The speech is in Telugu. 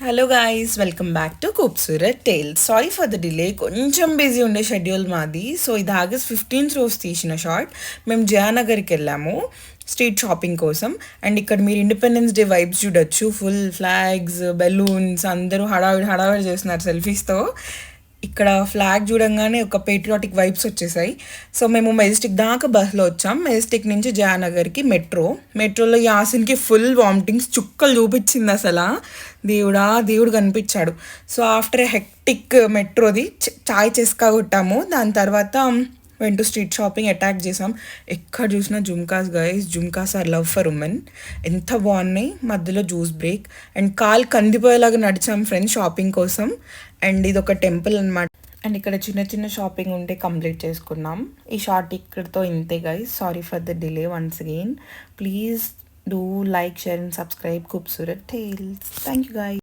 Hello guys, welcome back to Khoobsurat tales. Sorry for the delay, కొంచెం బిజీ ఉండే షెడ్యూల్ మాది. సో ఇది ఆగస్ట్ 15th రోజు తీసిన షార్ట్. మేము జయానగర్కి వెళ్ళాము స్ట్రీట్ షాపింగ్ కోసం. అండ్ ఇక్కడ మీరు ఇండిపెండెన్స్ డే వైబ్స్ చూడొచ్చు. ఫుల్ ఫ్లాగ్స్, బెలూన్స్, అందరూ హడావిడి హడావిడి చేస్తున్నారు సెల్ఫీస్తో. ఇక్కడ ఫ్లాగ్ చూడంగానే ఒక పేట్రియాటిక్ వైబ్స్ వచ్చేసాయి. సో మేము మెజెస్టిక్ దాకా బస్లో వచ్చాం. మెజెస్టిక్ నుంచి జయానగర్కి మెట్రోలో యాసిన్కి ఫుల్ వామిటింగ్స్ చుక్కలు చూపించింది అసలు. దేవుడు కనిపించాడు. సో ఆఫ్టర్ ఏ హెక్టిక్ మెట్రోది చాయ్ చెస్కా కొట్టాము. దాని తర్వాత వెంట స్ట్రీట్ షాపింగ్ అటాక్ చేసాం. ఎక్కడ చూసినా jhumkas guys. Jhumkas are love for women. ఎంత బాగున్నాయి. మధ్యలో జ్యూస్ బ్రేక్ అండ్ కాల్ కందిపోయేలాగా నడిచాం ఫ్రెండ్స్ షాపింగ్ కోసం. అండ్ ఇది ఒక టెంపుల్ అనమాట. అండ్ ఇక్కడ చిన్న చిన్న షాపింగ్ ఉంటే కంప్లీట్ చేసుకున్నాం. ఈ షార్ట్ ఇక్కడితో ఇంతే guys. Sorry for the delay once again. Please do like, share and subscribe Khoobsurat tales. Thank you guys.